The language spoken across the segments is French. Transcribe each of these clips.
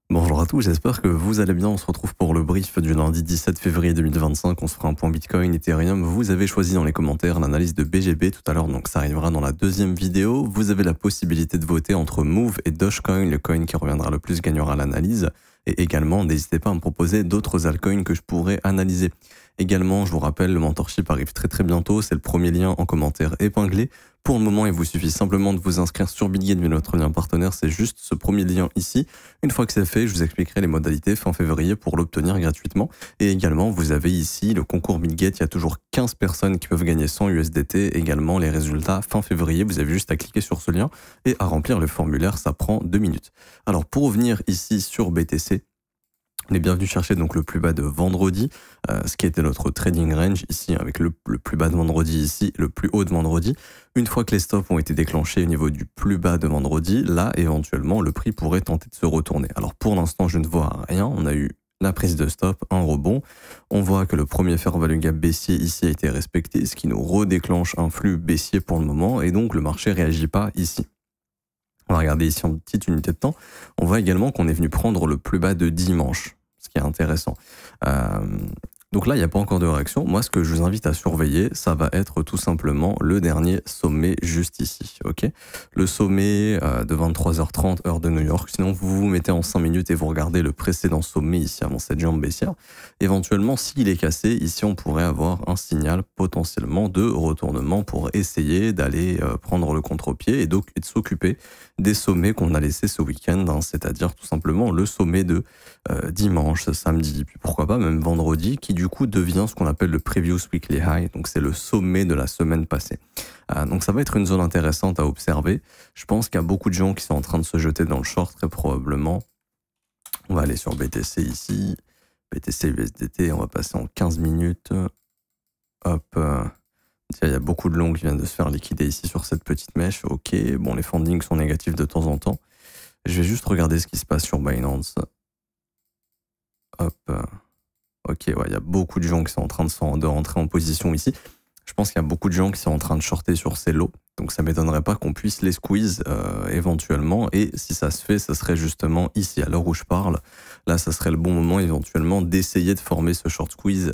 Bonjour à tous, j'espère que vous allez bien. On se retrouve pour le brief du lundi 17 février 2025. On se fera un point Bitcoin, Ethereum. Vous avez choisi dans les commentaires l'analyse de BGB tout à l'heure, donc ça arrivera dans la deuxième vidéo. Vous avez la possibilité de voter entre Move et Dogecoin. Le coin qui reviendra le plus gagnera l'analyse. Et également, n'hésitez pas à me proposer d'autres altcoins que je pourrais analyser. Également, je vous rappelle, le mentorship arrive très bientôt. C'est le premier lien en commentaire épinglé. Pour le moment, il vous suffit simplement de vous inscrire sur Bitget via notre lien partenaire. C'est juste ce premier lien ici. Une fois que c'est fait, je vous expliquerai les modalités fin février pour l'obtenir gratuitement. Et également, vous avez ici le concours Bitget. Il y a toujours 15 personnes qui peuvent gagner 100 USDT. Également, les résultats fin février. Vous avez juste à cliquer sur ce lien et à remplir le formulaire. Ça prend 2 minutes. Alors, pour revenir ici sur BTC, on est bienvenu chercher donc le plus bas de vendredi, ce qui était notre trading range ici, avec le plus bas de vendredi ici, le plus haut de vendredi. Une fois que les stops ont été déclenchés au niveau du plus bas de vendredi, là, éventuellement, le prix pourrait tenter de se retourner. Alors, pour l'instant, je ne vois rien. On a eu la prise de stop, un rebond. On voit que le premier fair value gap baissier ici a été respecté, ce qui nous redéclenche un flux baissier pour le moment, et donc le marché réagit pas ici. On va regarder ici en petite unité de temps. On voit également qu'on est venu prendre le plus bas de dimanche, ce qui est intéressant. Donc là, il n'y a pas encore de réaction. Moi, ce que je vous invite à surveiller, ça va être tout simplement le dernier sommet juste ici. Ok, le sommet de 23h30 heure de New York. Sinon, vous vous mettez en 5 minutes et vous regardez le précédent sommet ici avant cette jambe baissière. Éventuellement, s'il est cassé, ici, on pourrait avoir un signal potentiellement de retournement pour essayer d'aller prendre le contre-pied et de s'occuper des sommets qu'on a laissés ce week-end, hein, c'est-à-dire tout simplement le sommet de dimanche, samedi, puis pourquoi pas même vendredi, qui du coup devient ce qu'on appelle le Previous Weekly High, donc c'est le sommet de la semaine passée. Donc ça va être une zone intéressante à observer. Je pense qu'il y a beaucoup de gens qui sont en train de se jeter dans le short, très probablement. On va aller sur BTC ici, BTC USDT, on va passer en 15 minutes. Hop, il y a beaucoup de longs qui viennent de se faire liquider ici sur cette petite mèche. Ok, bon, les fundings sont négatifs de temps en temps. Je vais juste regarder ce qui se passe sur Binance. Hop, ok, ouais, il y a beaucoup de gens qui sont en train de rentrer en position ici. Je pense qu'il y a beaucoup de gens qui sont en train de shorter sur ces lots. Donc ça m'étonnerait pas qu'on puisse les squeeze éventuellement. Et si ça se fait, ça serait justement ici, à l'heure où je parle. Là, ça serait le bon moment éventuellement d'essayer de former ce short squeeze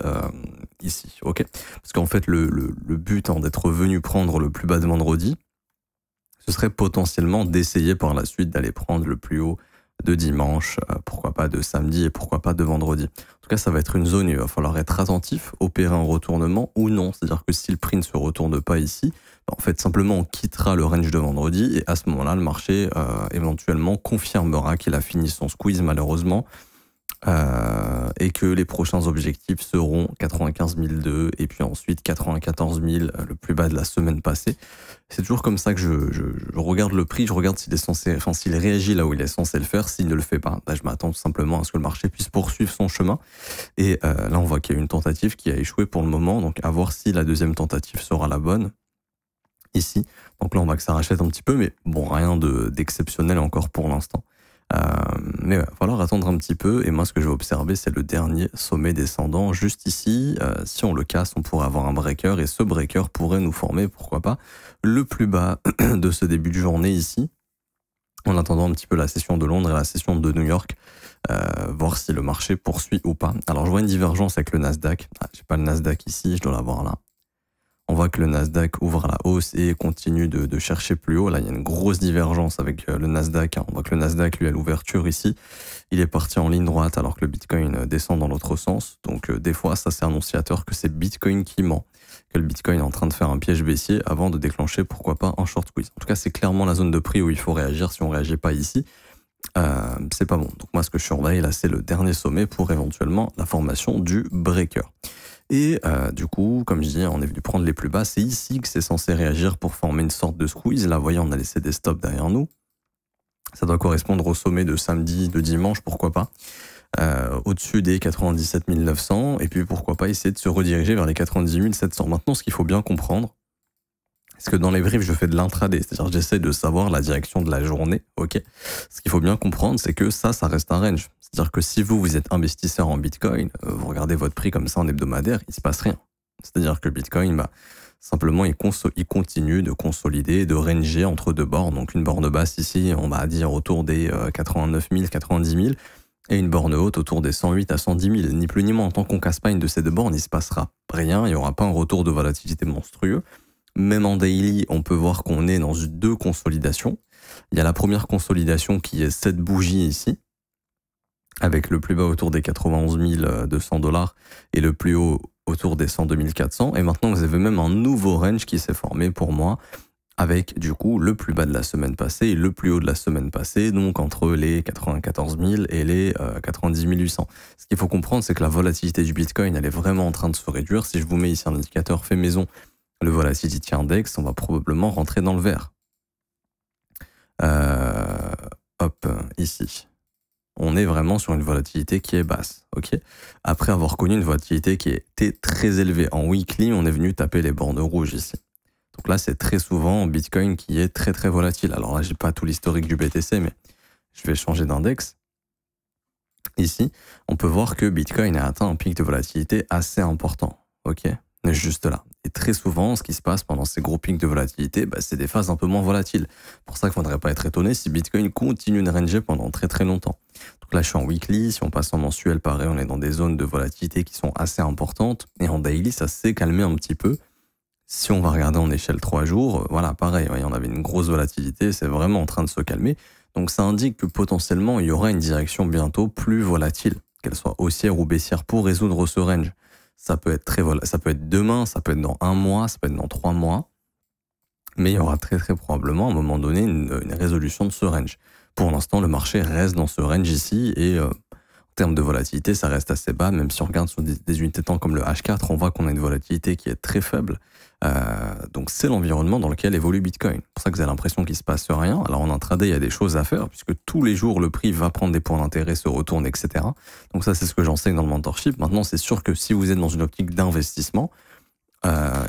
ici. Ok, parce qu'en fait, le but d'être venu prendre le plus bas de vendredi, ce serait potentiellement d'essayer par la suite d'aller prendre le plus haut de dimanche, pourquoi pas de samedi et pourquoi pas de vendredi. En tout cas, ça va être une zone où il va falloir être attentif, opérer un retournement ou non. C'est-à-dire que si le prix ne se retourne pas ici, en fait, simplement, on quittera le range de vendredi et à ce moment-là, le marché éventuellement confirmera qu'il a fini son squeeze, malheureusement, et que les prochains objectifs seront 95 002 et puis ensuite 94 000, le plus bas de la semaine passée. C'est toujours comme ça que je regarde le prix, je regarde s'il est censé, enfin s'il réagit là où il est censé le faire. S'il ne le fait pas, là, je m'attends tout simplement à ce que le marché puisse poursuivre son chemin. Et là, on voit qu'il y a une tentative qui a échoué pour le moment, donc à voir si la deuxième tentative sera la bonne ici. Donc là, on voit que ça rachète un petit peu, mais bon, rien d'exceptionnel encore pour l'instant. Mais il va falloir attendre un petit peu. Et moi, ce que je vais observer, c'est le dernier sommet descendant juste ici. Si on le casse, on pourrait avoir un breaker. Et ce breaker pourrait nous former, pourquoi pas, le plus bas de ce début de journée ici. En attendant un petit peu la session de Londres et la session de New York. Voir si le marché poursuit ou pas. Alors, je vois une divergence avec le Nasdaq. J'ai pas le Nasdaq ici, je dois l'avoir là. On voit que le Nasdaq ouvre à la hausse et continue de chercher plus haut. Là, il y a une grosse divergence avec le Nasdaq. On voit que le Nasdaq, lui, à l'ouverture ici, il est parti en ligne droite alors que le Bitcoin descend dans l'autre sens. Donc, des fois, ça, c'est annonciateur que c'est Bitcoin qui ment, que le Bitcoin est en train de faire un piège baissier avant de déclencher, pourquoi pas, un short squeeze. En tout cas, c'est clairement la zone de prix où il faut réagir. Si on ne réagit pas ici, c'est pas bon. Donc, moi, ce que je surveille, là, c'est le dernier sommet pour éventuellement la formation du breaker. Et du coup, comme je dis, on est venu prendre les plus bas. C'est ici que c'est censé réagir pour former une sorte de squeeze. Là, vous voyez, on a laissé des stops derrière nous. Ça doit correspondre au sommet de samedi, de dimanche, pourquoi pas. Au-dessus des 97 900. Et puis, pourquoi pas essayer de se rediriger vers les 90 700. Maintenant, ce qu'il faut bien comprendre, c'est que dans les briefs, je fais de l'intraday. C'est-à-dire que j'essaie de savoir la direction de la journée. Ok. Ce qu'il faut bien comprendre, c'est que ça reste un range. C'est-à-dire que si vous êtes investisseur en Bitcoin, vous regardez votre prix comme ça en hebdomadaire, il se passe rien. C'est-à-dire que le Bitcoin, simplement, il continue de consolider, de ranger entre deux bornes. Donc une borne basse ici, on va dire autour des 89 000, 90 000. et une borne haute autour des 108 à 110 000. Ni plus ni moins, en tant qu'on casse pas une de ces deux bornes, il se passera rien, il n'y aura pas un retour de volatilité monstrueux. Même en daily, on peut voir qu'on est dans deux consolidations. Il y a la première consolidation qui est cette bougie ici, avec le plus bas autour des 91 200 $ et le plus haut autour des 102 400. Et maintenant, vous avez même un nouveau range qui s'est formé pour moi, avec du coup le plus bas de la semaine passée et le plus haut de la semaine passée, donc entre les 94 000 et les 90 800. Ce qu'il faut comprendre, c'est que la volatilité du Bitcoin, elle est vraiment en train de se réduire. Si je vous mets ici un indicateur fait maison, le Volatility Index, on va probablement rentrer dans le vert. Hop, ici. On est vraiment sur une volatilité qui est basse, ok. Après avoir connu une volatilité qui était très élevée. En weekly, on est venu taper les bornes rouges ici. Donc là, c'est très souvent Bitcoin qui est très très volatile. Alors là, j'ai pas tout l'historique du BTC, mais je vais changer d'index. Ici, on peut voir que Bitcoin a atteint un pic de volatilité assez important, ok. Juste là. Et très souvent, ce qui se passe pendant ces gros pics de volatilité, c'est des phases un peu moins volatiles. Pour ça qu'il ne faudrait pas être étonné si Bitcoin continue de ranger pendant très très longtemps. Donc là, je suis en weekly. Si on passe en mensuel, pareil, on est dans des zones de volatilité qui sont assez importantes. Et en daily, ça s'est calmé un petit peu. Si on va regarder en échelle 3 jours, voilà, pareil, on avait une grosse volatilité, c'est vraiment en train de se calmer. Donc ça indique que potentiellement, il y aura une direction bientôt plus volatile, qu'elle soit haussière ou baissière, pour résoudre ce range. Ça peut être ça peut être demain, ça peut être dans 1 mois, ça peut être dans 3 mois. Mais il y aura très très probablement à un moment donné une résolution de ce range. Pour l'instant, le marché reste dans ce range ici et en termes de volatilité, ça reste assez bas. Même si on regarde sur des unités de temps comme le H4, on voit qu'on a une volatilité qui est très faible. Donc c'est l'environnement dans lequel évolue Bitcoin. C'est pour ça que vous avez l'impression qu'il ne se passe rien. Alors en intraday, il y a des choses à faire puisque tous les jours, le prix va prendre des points d'intérêt, se retourne, etc. Donc ça, c'est ce que j'enseigne dans le mentorship. Maintenant, c'est sûr que si vous êtes dans une optique d'investissement,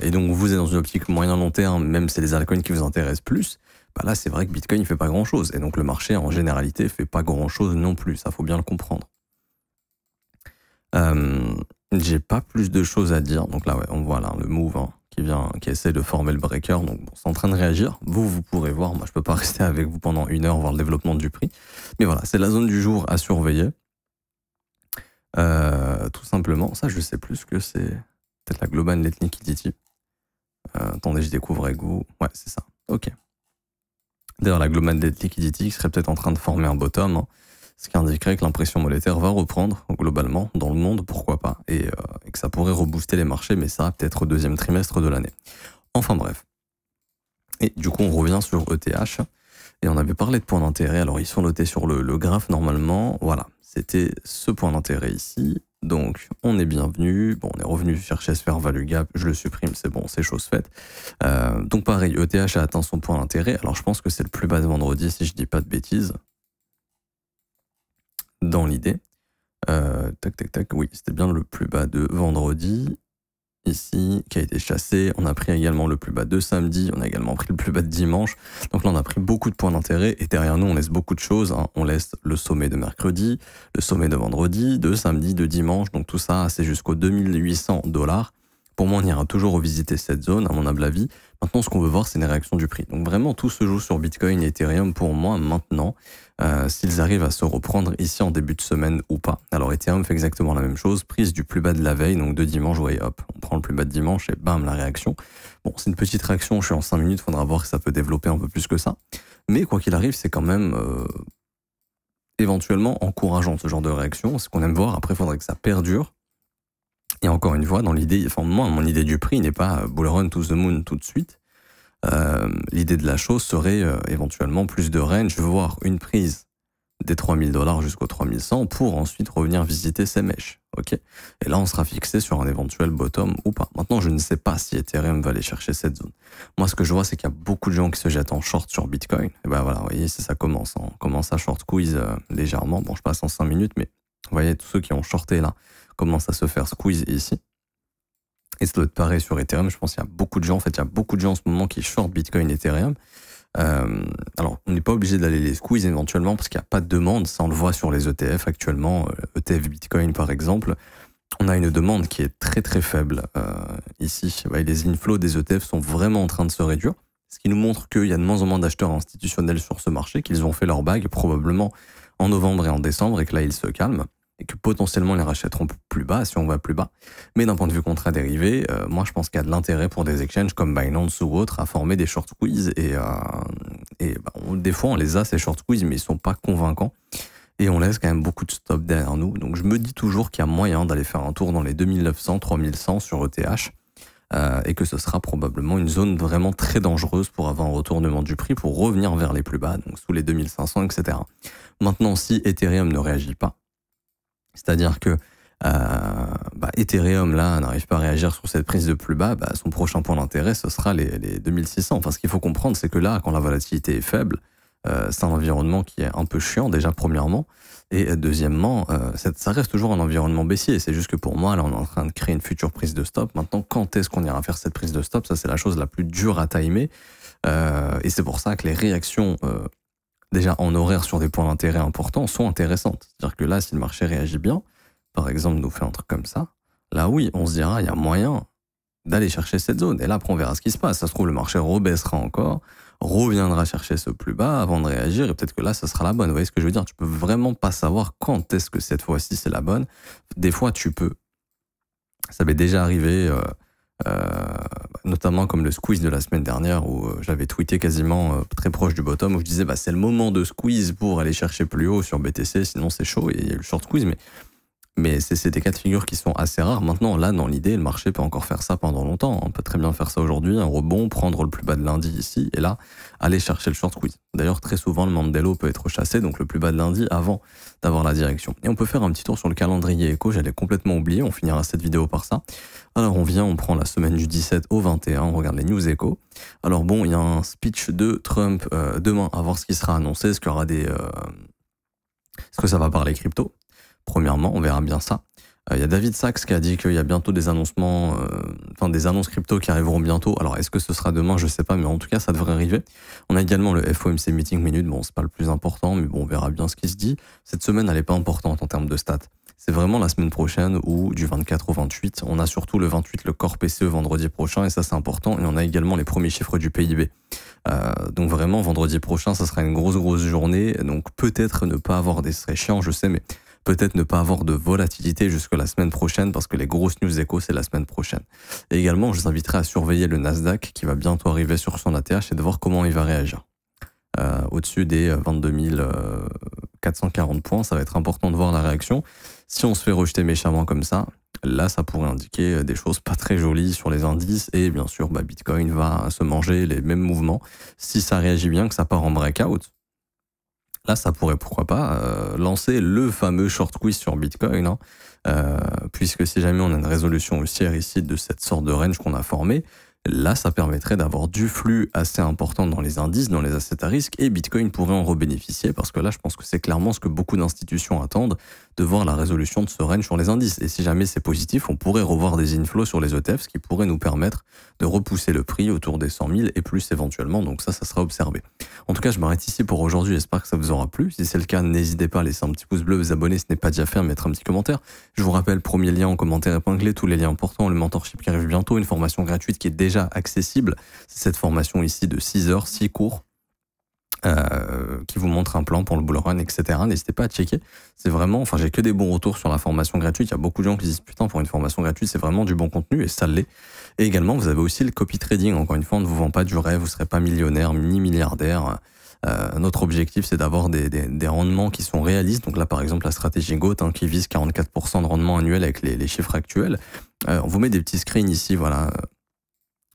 et donc vous êtes dans une optique moyen-long terme, même si c'est les altcoins qui vous intéressent plus, là c'est vrai que Bitcoin ne fait pas grand-chose. Et donc le marché, en généralité, ne fait pas grand-chose non plus. Ça, faut bien le comprendre. J'ai pas plus de choses à dire. Donc là, ouais, on voit là le move qui essaie de former le breaker. Donc bon, c'est en train de réagir. Vous pourrez voir. Moi, je peux pas rester avec vous pendant 1 heure voir le développement du prix. Mais voilà, c'est la zone du jour à surveiller. Tout simplement. Ça, je sais plus ce que c'est. Peut-être la Global Net Liquidity. Attendez, je découvre avec vous. Ouais, c'est ça. Ok. D'ailleurs, la Global Net Liquidity serait peut-être en train de former un bottom. Ce qui indiquerait que l'impression monétaire va reprendre globalement dans le monde, pourquoi pas, et que ça pourrait rebooster les marchés, mais ça peut-être au 2e trimestre de l'année. Enfin bref. Et du coup, on revient sur ETH, et on avait parlé de points d'intérêt, alors ils sont notés sur le graphe normalement, voilà, c'était ce point d'intérêt ici, donc on est bienvenu, bon, on est revenu chercher ce fair value gap, je le supprime, c'est bon, c'est chose faite. Donc pareil, ETH a atteint son point d'intérêt, alors je pense que c'est le plus bas de vendredi, si je dis pas de bêtises. Dans l'idée. Oui, c'était bien le plus bas de vendredi, ici, qui a été chassé. On a pris également le plus bas de samedi, on a également pris le plus bas de dimanche. Donc là, on a pris beaucoup de points d'intérêt, et derrière nous, on laisse beaucoup de choses. On laisse le sommet de mercredi, le sommet de vendredi, de samedi, de dimanche. Donc tout ça, c'est jusqu'aux 2800 $. Pour moi, on ira toujours revisiter cette zone, à mon humble avis. Maintenant, ce qu'on veut voir, c'est une réaction du prix. Donc vraiment, tout se joue sur Bitcoin et Ethereum pour moi maintenant, s'ils arrivent à se reprendre ici en début de semaine ou pas. Alors Ethereum fait exactement la même chose, prise du plus bas de la veille, donc de dimanche, voyez, hop, on prend le plus bas de dimanche et bam, la réaction. Bon, c'est une petite réaction, je suis en 5 minutes, faudra voir si ça peut développer un peu plus que ça. Mais quoi qu'il arrive, c'est quand même éventuellement encourageant ce genre de réaction. C'est ce qu'on aime voir, après il faudrait que ça perdure. Et encore une fois, dans l'idée, enfin moi, mon idée du prix n'est pas bull run to the moon tout de suite. L'idée de la chose serait éventuellement plus de range, voire une prise des 3000 $ jusqu'aux 3100 pour ensuite revenir visiter ces mèches. Okay, et là, on sera fixé sur un éventuel bottom ou pas. Maintenant, je ne sais pas si Ethereum va aller chercher cette zone. Moi, ce que je vois, c'est qu'il y a beaucoup de gens qui se jettent en short sur Bitcoin. Et ben voilà, vous voyez, ça commence. On commence à short squeeze légèrement. Bon, je passe en 5 minutes, mais vous voyez, tous ceux qui ont shorté là commencent à se faire squeeze ici. Et ça doit être pareil sur Ethereum. Je pense qu'il y a beaucoup de gens, en fait, il y a beaucoup de gens en ce moment qui short Bitcoin et Ethereum. Alors, on n'est pas obligé d'aller les squeeze éventuellement parce qu'il n'y a pas de demande. Ça, on le voit sur les ETF actuellement. ETF Bitcoin, par exemple. On a une demande qui est très très faible ici. Les inflows des ETF sont vraiment en train de se réduire. Ce qui nous montre qu'il y a de moins en moins d'acheteurs institutionnels sur ce marché, qu'ils ont fait leur bague probablement en novembre et en décembre et que là ils se calment et que potentiellement ils les rachèteront plus bas si on va plus bas. Mais d'un point de vue contrat dérivé, moi je pense qu'il y a de l'intérêt pour des exchanges comme Binance ou autres à former des short squeeze des fois on les a ces short squeeze mais ils sont pas convaincants et on laisse quand même beaucoup de stops derrière nous. Donc je me dis toujours qu'il y a moyen d'aller faire un tour dans les 2900, 3100 sur ETH. Et que ce sera probablement une zone vraiment très dangereuse pour avoir un retournement du prix, pour revenir vers les plus bas, donc sous les 2500, etc. Maintenant, si Ethereum ne réagit pas, c'est-à-dire que Ethereum, là, n'arrive pas à réagir sur cette prise de plus bas, son prochain point d'intérêt, ce sera les 2600. Enfin, ce qu'il faut comprendre, c'est que là, quand la volatilité est faible, c'est un environnement qui est un peu chiant, déjà, premièrement. Et deuxièmement, ça reste toujours un environnement baissier. C'est juste que pour moi, là, on est en train de créer une future prise de stop. Maintenant, quand est-ce qu'on ira faire cette prise de stop? Ça, c'est la chose la plus dure à timer. Et c'est pour ça que les réactions, déjà en horaire sur des points d'intérêt importants, sont intéressantes. C'est-à-dire que là, si le marché réagit bien, par exemple, nous fait un truc comme ça, là, oui, on se dira, il y a moyen d'aller chercher cette zone. Et là, après, on verra ce qui se passe. Ça se trouve, le marché rebaissera encore, reviendra chercher ce plus bas avant de réagir, et peut-être que là, ça sera la bonne. Vous voyez ce que je veux dire? Tu peux vraiment pas savoir quand est-ce que cette fois-ci c'est la bonne. Des fois, tu peux. Ça m'est déjà arrivé, notamment comme le squeeze de la semaine dernière, où j'avais tweeté quasiment très proche du bottom, où je disais, c'est le moment de squeeze pour aller chercher plus haut sur BTC, sinon c'est chaud, et il y a eu le short squeeze, mais c'est des cas de figure qui sont assez rares. Maintenant, là, dans l'idée, le marché peut encore faire ça pendant longtemps. On peut très bien faire ça aujourd'hui, un rebond, prendre le plus bas de lundi ici, et là, aller chercher le short squeeze. D'ailleurs, très souvent, le Mandelo peut être chassé, donc le plus bas de lundi avant d'avoir la direction. Et on peut faire un petit tour sur le calendrier éco, j'allais complètement oublier, on finira cette vidéo par ça. Alors, on prend la semaine du 17 au 21, on regarde les news éco. Alors bon, il y a un speech de Trump demain, à voir ce qui sera annoncé, est-ce qu'il y aura est-ce que ça va parler crypto? Premièrement, on verra bien ça. Il y a David Sachs qui a dit qu'il y a bientôt des annoncements, des annonces crypto qui arriveront bientôt. Alors, est-ce que ce sera demain? Je sais pas, mais en tout cas, ça devrait arriver. On a également le FOMC Meeting Minute. Bon, c'est pas le plus important, mais bon, on verra bien ce qui se dit. Cette semaine, elle est pas importante en termes de stats. C'est vraiment la semaine prochaine où, du 24 au 28, on a surtout le 28, le Core PCE vendredi prochain, et ça, c'est important. Et on a également les premiers chiffres du PIB. Donc vraiment, vendredi prochain, ça sera une grosse journée. Donc peut-être ne pas avoir ce serait chiant, je sais, mais peut-être ne pas avoir de volatilité jusque la semaine prochaine, parce que les grosses news éco, c'est la semaine prochaine. Et également, je vous inviterai à surveiller le Nasdaq qui va bientôt arriver sur son ATH et de voir comment il va réagir. Au-dessus des 22 440 points, ça va être important de voir la réaction. Si on se fait rejeter méchamment comme ça, là, ça pourrait indiquer des choses pas très jolies sur les indices, et bien sûr, Bitcoin va se manger les mêmes mouvements. Si ça réagit bien, que ça part en breakout, là, ça pourrait, pourquoi pas, lancer le fameux short squeeze sur Bitcoin, puisque si jamais on a une résolution haussière ici de cette sorte de range qu'on a formé, là, ça permettrait d'avoir du flux assez important dans les indices, dans les assets à risque, et Bitcoin pourrait en rebénéficier, parce que là, je pense que c'est clairement ce que beaucoup d'institutions attendent, de voir la résolution de ce range sur les indices. Et si jamais c'est positif, on pourrait revoir des inflows sur les ETF, ce qui pourrait nous permettre de repousser le prix autour des 100 000 et plus éventuellement. Donc ça sera observé. En tout cas, je m'arrête ici pour aujourd'hui. J'espère que ça vous aura plu. Si c'est le cas, n'hésitez pas à laisser un petit pouce bleu, vous abonner si ce n'est pas déjà fait, à mettre un petit commentaire. Je vous rappelle, premier lien en commentaire épinglé, tous les liens importants, le mentorship qui arrive bientôt, une formation gratuite qui est déjà accessible. C'est cette formation ici de 6 heures, 6 cours. Qui vous montre un plan pour le bull run, etc. N'hésitez pas à checker. C'est vraiment, j'ai que des bons retours sur la formation gratuite. Il y a beaucoup de gens qui disent, putain, pour une formation gratuite, c'est vraiment du bon contenu, et ça l'est. Et également, vous avez aussi le copy trading. Encore une fois, on ne vous vend pas du rêve, vous ne serez pas millionnaire, ni milliardaire. Notre objectif, c'est d'avoir des rendements qui sont réalistes. Donc là, par exemple, la stratégie GOAT, qui vise 44% de rendement annuel avec les chiffres actuels. On vous met des petits screens ici, voilà,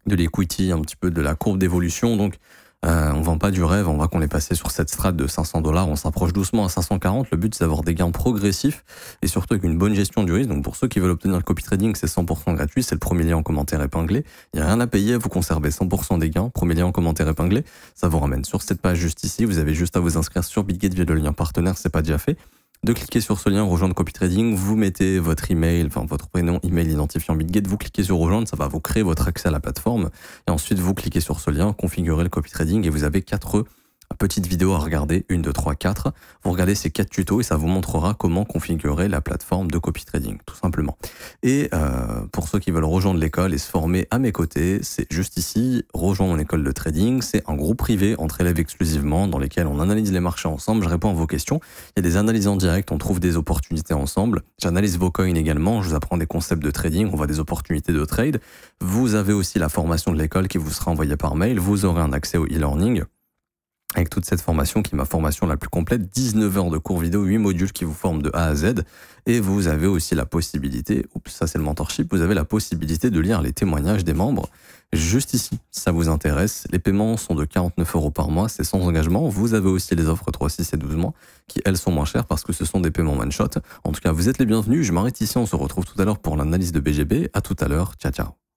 de l'equity, un petit peu de la courbe d'évolution. Donc, on vend pas du rêve, on voit qu'on est passé sur cette strate de 500 $, on s'approche doucement à 540. Le but, c'est d'avoir des gains progressifs et surtout avec une bonne gestion du risque. Donc pour ceux qui veulent obtenir le copy trading, c'est 100% gratuit, c'est le premier lien en commentaire épinglé. Il n'y a rien à payer, vous conservez 100% des gains. Premier lien en commentaire épinglé, ça vous ramène sur cette page juste ici. Vous avez juste à vous inscrire sur Bitget via le lien partenaire, c'est pas déjà fait. De cliquer sur ce lien, rejoindre copy trading, vous mettez votre email, votre prénom, email identifiant Bitget, vous cliquez sur rejoindre, ça va vous créer votre accès à la plateforme, et ensuite vous cliquez sur ce lien, configurer le copy trading, et vous avez 4 Petite vidéo à regarder, 1, 2, 3, 4. Vous regardez ces 4 tutos et ça vous montrera comment configurer la plateforme de copy trading, tout simplement. Et pour ceux qui veulent rejoindre l'école et se former à mes côtés, c'est juste ici, rejoindre mon école de trading. C'est un groupe privé entre élèves exclusivement dans lesquels on analyse les marchés ensemble, je réponds à vos questions. Il y a des analyses en direct, on trouve des opportunités ensemble. J'analyse vos coins également, je vous apprends des concepts de trading, on voit des opportunités de trade. Vous avez aussi la formation de l'école qui vous sera envoyée par mail. Vous aurez un accès au e-learning avec toute cette formation qui est ma formation la plus complète, 19 heures de cours vidéo, 8 modules qui vous forment de A à Z. Et vous avez aussi la possibilité, ça c'est le mentorship, vous avez la possibilité de lire les témoignages des membres juste ici, si ça vous intéresse. Les paiements sont de 49 € par mois, c'est sans engagement. Vous avez aussi les offres 3, 6 et 12 mois qui, elles, sont moins chères parce que ce sont des paiements one-shot. En tout cas, vous êtes les bienvenus. Je m'arrête ici, on se retrouve tout à l'heure pour l'analyse de BGB. À tout à l'heure, ciao ciao.